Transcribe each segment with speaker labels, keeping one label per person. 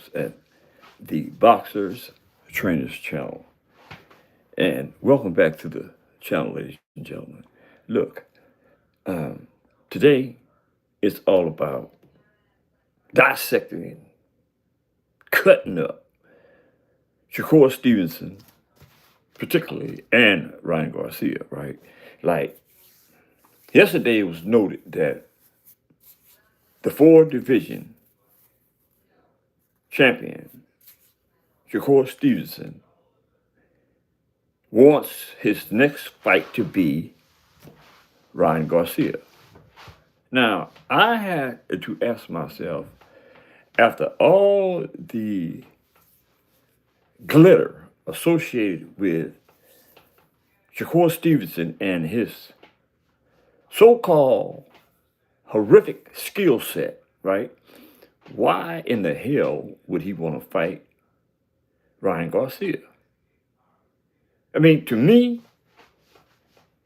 Speaker 1: yourselves at the Boxers Trainers channel. And welcome back to the channel, ladies and gentlemen. Look, um, today it's all about dissecting, cutting up Shakur Stevenson, particularly, and Ryan Garcia, right? Like, yesterday it was noted that the four division champion, Shakur Stevenson, wants his next fight to be Ryan Garcia. Now, I had to ask myself, after all the glitter associated with Shakur Stevenson and his so called horrific skill set, right? Why in the hell would he want to fight Ryan Garcia? I mean, to me,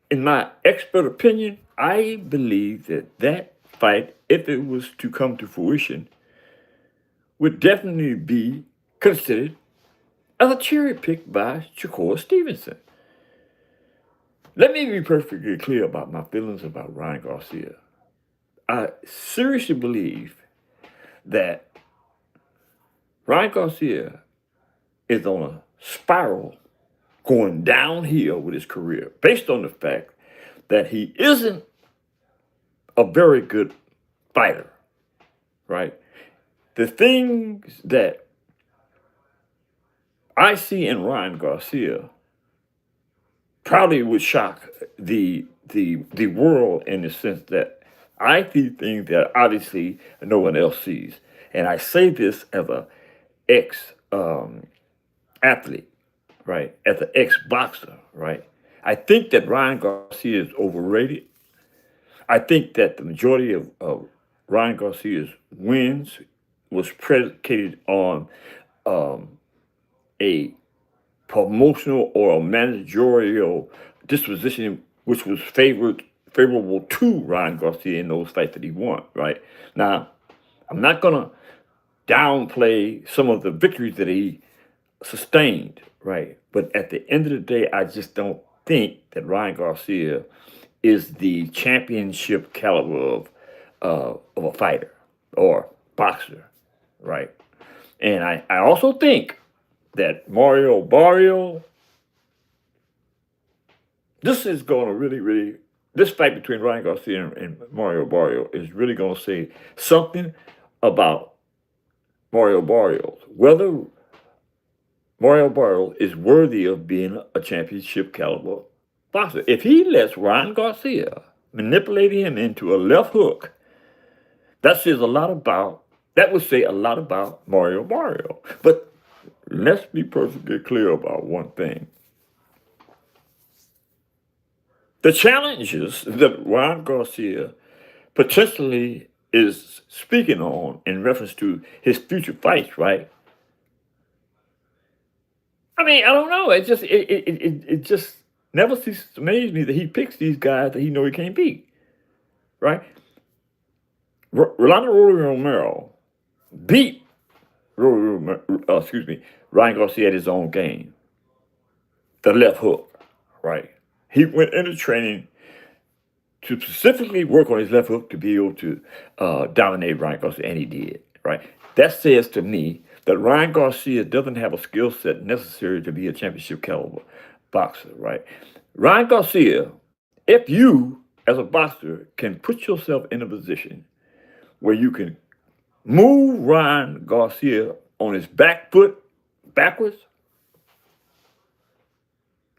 Speaker 1: in my expert opinion, I believe that that fight, if it was to come to fruition, would definitely be considered as a cherry pick by Shakur Stevenson. Let me be perfectly clear about my feelings about Ryan Garcia. I seriously believe that Ryan Garcia is on a spiral going downhill with his career based on the fact that he isn't a very good fighter, right? The things that I see in Ryan Garcia probably would shock the world in the sense that I see things that obviously no one else sees. And I say this as a ex athlete, right? As an ex boxer, right? I think that Ryan Garcia is overrated. I think that the majority of Ryan Garcia's wins was predicated on a promotional or a managerial disposition which was favorable to Ryan Garcia in those fights that he won, right? Now, I'm not gonna downplay some of the victories that he sustained, right? But at the end of the day, I just don't think that Ryan Garcia is the championship caliber of a fighter or boxer, right? And I also think that Mario Barrio, this is going to this fight between Ryan Garcia and Mario Barrio is really going to say something about Mario Barrio, whether Mario Barrio is worthy of being a championship caliber boxer. If he lets Ryan Garcia manipulate him into a left hook, that would say a lot about Mario Barrio. But let's be perfectly clear about one thing. The challenges that Ryan Garcia potentially is speaking on in reference to his future fights, right? I mean, I don't know. It just never ceases to amaze me that he picks these guys that he know he can't beat, right? Rolando Romero beat Ryan Garcia at his own game, the left hook, right? He went into training to specifically work on his left hook to be able to dominate Ryan Garcia, and he did, right? That says to me that Ryan Garcia doesn't have a skill set necessary to be a championship caliber boxer, right? Ryan Garcia, if you, as a boxer, can put yourself in a position where you can move Ryan Garcia on his back foot backwards,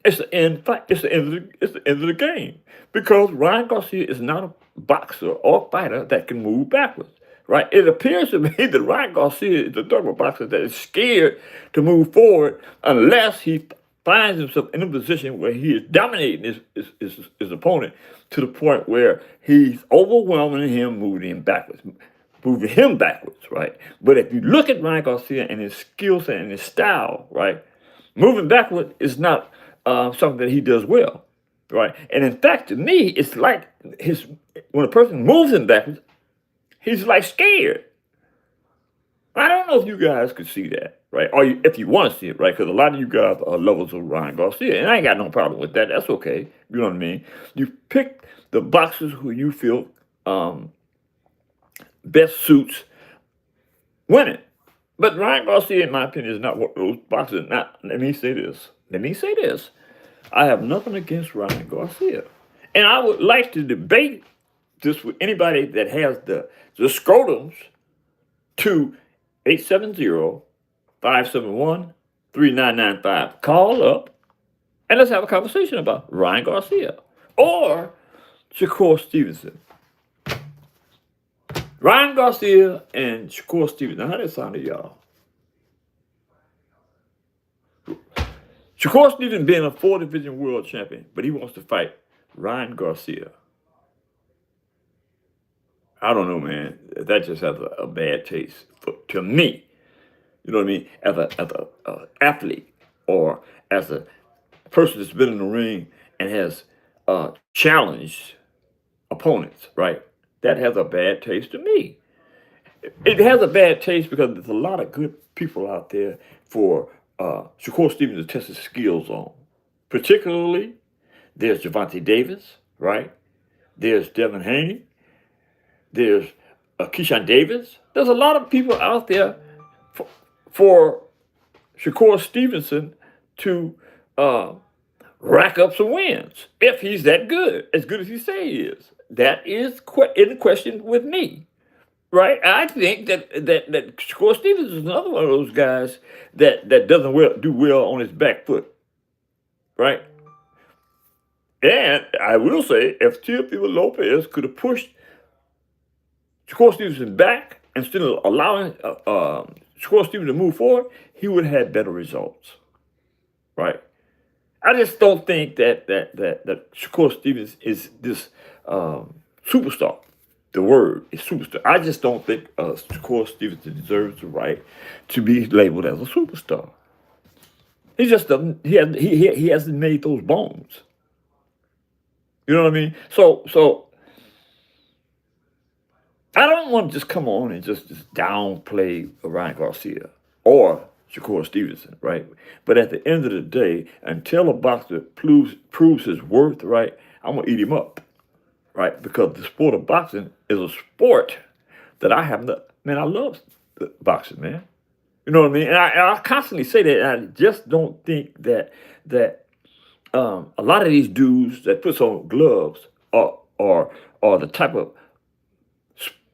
Speaker 1: it's the end fight. It's the end of the game because Ryan Garcia is not a boxer or fighter that can move backwards. Right? It appears to me that Ryan Garcia is the type of boxer that is scared to move forward unless he finds himself in a position where he is dominating his opponent to the point where he's overwhelming him, moving him backwards, right? But if you look at Ryan Garcia and his skill set and his style, right, moving backward is not something that he does well, right? And in fact, to me, it's like when a person moves him backwards, he's like scared. I don't know if you guys could see that, right? Or if you want to see it, right? Because a lot of you guys are lovers of Ryan Garcia, and I ain't got no problem with that. That's okay. You know what I mean? You pick the boxers who you feel um, best suits winning. But Ryan Garcia, in my opinion, is not one of those boxers. Now, let me say this. Let me say this. I have nothing against Ryan Garcia. And I would like to debate this with anybody that has the scrotums to 870-571-3995. Call up and let's have a conversation about Ryan Garcia or Shakur Stevenson. Ryan Garcia and Shakur Stevenson. Now, how that sound to y'all? Shakur Stevenson being a 4-division world champion, but he wants to fight Ryan Garcia. I don't know, man. That just has a bad taste to me. You know what I mean? As a athlete or as a person that's been in the ring and has challenged opponents, right? That has a bad taste to me. It has a bad taste because there's a lot of good people out there for Shakur Stevens to test his skills on. Particularly, there's Javante Davis, right? There's Devin Haney. There's Keyshawn Davis. There's a lot of people out there for Shakur Stevenson to rack up some wins if he's that good, as good as he say he is. That is in question with me, right? I think that Shakur Stevens is another one of those guys that doesn't do well on his back foot, right? And I will say, if Teofimo Lopez could have pushed Shakur Stevenson back instead of allowing Shakur Stevenson to move forward, he would have had better results, right? I just don't think that Shakur Stevens is this superstar. The word is superstar. I just don't think Shakur Stevenson deserves the right to be labeled as a superstar. He just doesn't. He hasn't made those bones. You know what I mean? So I don't want to just come on and just downplay Ryan Garcia or Shakur Stevenson, right? But at the end of the day, until a boxer proves his worth, right, I'm going to eat him up, right? Because the sport of boxing is a sport that I have not, man, I love boxing, man. You know what I mean? And I constantly say that, and I just don't think that a lot of these dudes that puts on gloves are the type of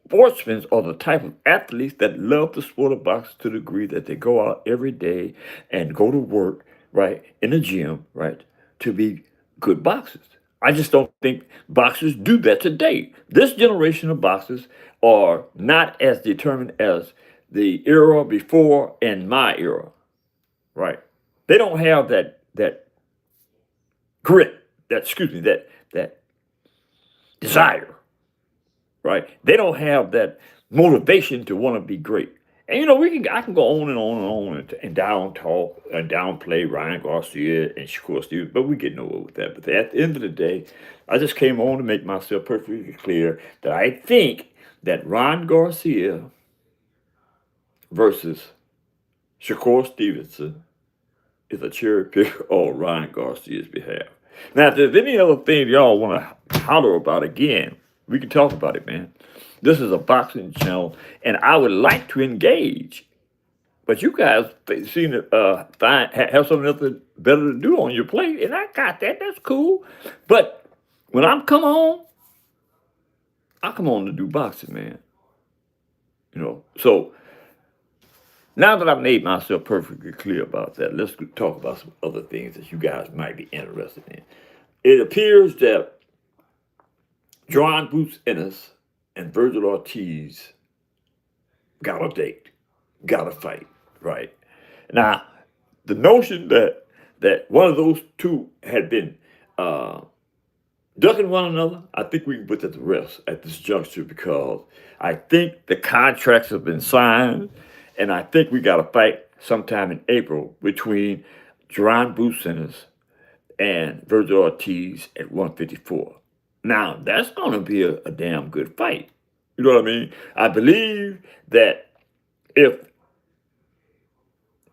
Speaker 1: sportsmen or the type of athletes that love the sport of boxing to the degree that they go out every day and go to work, right, in the gym, right, to be good boxers. I just don't think boxers do that today. This generation of boxers are not as determined as the era before and my era, right? They don't have that grit, that desire, right? They don't have that motivation to want to be great. And I can go on and on and on and downplay Ryan Garcia and Shakur Stevens, but we get nowhere with that. But at the end of the day, I just came on to make myself perfectly clear that I think that Ryan Garcia versus Shakur Stevenson is a cherry pick on Ryan Garcia's behalf. Now, if there's any other thing y'all want to holler about again, we can talk about it, man. This is a boxing channel, and I would like to engage. But you guys seem to have something else better to do on your plate, and I got that. That's cool. But when I come on to do boxing, man. So now that I've made myself perfectly clear about that, let's talk about some other things that you guys might be interested in. It appears that John Boots Ennis and Virgil Ortiz got a date, got a fight, right? Now, the notion that one of those two had been ducking one another, I think we can put that to rest at this juncture because I think the contracts have been signed, and I think we got a fight sometime in April between John Boots Ennis and Virgil Ortiz at 154. Now, that's going to be a damn good fight. You know what I mean? I believe that if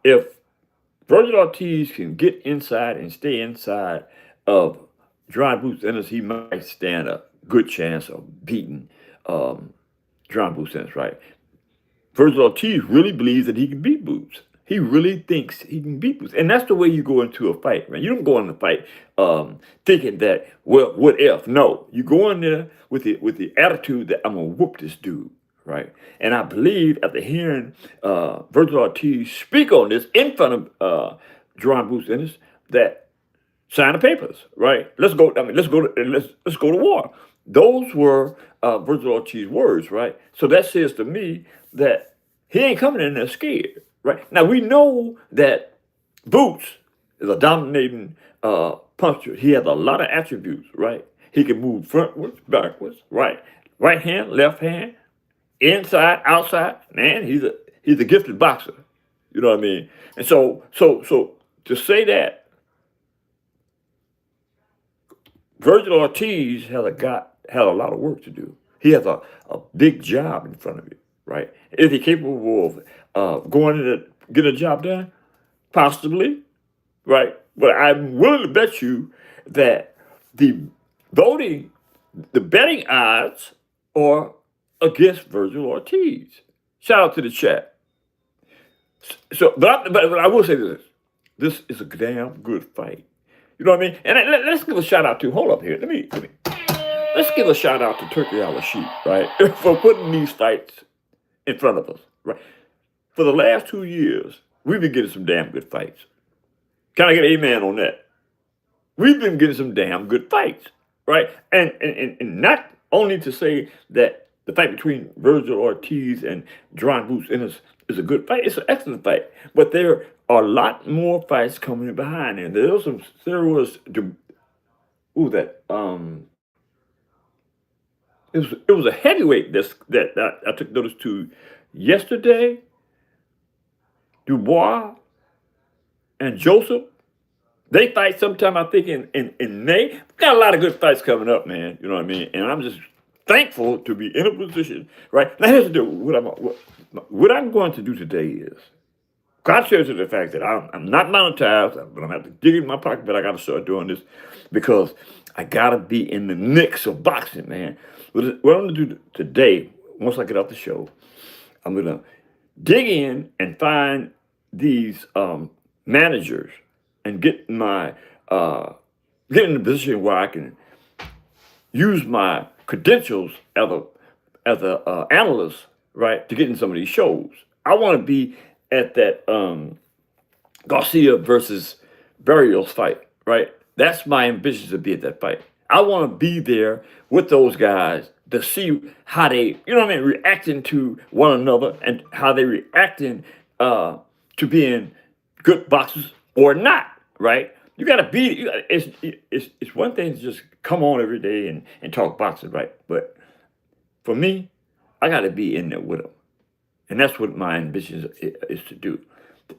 Speaker 1: if Virgil Ortiz can get inside and stay inside of John Boots Ennis, he might stand a good chance of beating John Boots Ennis, right? Virgil Ortiz really believes that he can beat Boots. He really thinks he can beat Boots. And that's the way you go into a fight, man. You don't go in the fight thinking that, well, what if? No. You go in there with the attitude that I'm going to whoop this dude, right? And I believe after hearing Virgil Ortiz speak on this in front of John Boots Ennis, that sign the papers, right? Let's go. I mean, let's go to war. Those were Virgil Ortiz's words, right? So that says to me that he ain't coming in there scared, right? Now we know that Boots is a dominating puncher. He has a lot of attributes, right? He can move frontwards, backwards, right hand, left hand, inside, outside. Man, he's a gifted boxer. You know what I mean? And so to say that Virgil Ortiz had a lot of work to do. He has a big job in front of him, right? Is he capable of going in and getting a job done? Possibly, right? But I'm willing to bet you that the betting odds are against Virgil Ortiz. Shout out to the chat. So, but I will say this: this is a damn good fight. You know what I mean? And let's give a shout out to, hold up here. Let's give a shout out to Turkey Al-Rashid, right? For putting these fights in front of us, right? For the last 2 years, we've been getting some damn good fights. Can I get an amen on that? We've been getting some damn good fights, right? And not only to say that the fight between Virgil Ortiz and John Boots Ennis is a good fight. It's an excellent fight. But there are a lot more fights coming behind it. There was it was a heavyweight that I took notice to yesterday. Dubois and Joseph. They fight sometime, I think, in May. Got a lot of good fights coming up, man. You know what I mean? And I'm just thankful to be in a position, right? Now, here's the deal. What I'm going to do today is, contrary to the fact that I'm not monetized, but I'm going to have to dig in my pocket, but I got to start doing this because I got to be in the mix of boxing, man. What I'm going to do today, once I get off the show, I'm going to dig in and find these managers and get in a position where I can use my credentials as a analyst, right, to get in some of these shows. I want to be at that Garcia versus Barrios fight, right? That's my ambition, to be at that fight. I want to be there with those guys to see how they, you know what I mean, reacting to one another and how they reacting to being good boxers or not, right? You got to be. It's one thing to just come on every day and talk boxing, right? But for me, I got to be in there with them, and that's what my ambition is to do.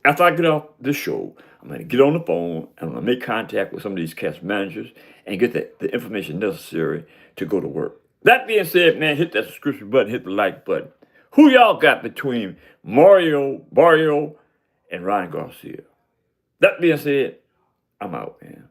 Speaker 1: After I get off this show, I'm going to get on the phone and I'm going to make contact with some of these cast managers and get the information necessary to go to work. That being said, man, hit that subscription button, hit the like button. Who y'all got between Mario, Barrio, and Ryan Garcia? That being said, I'm out, man.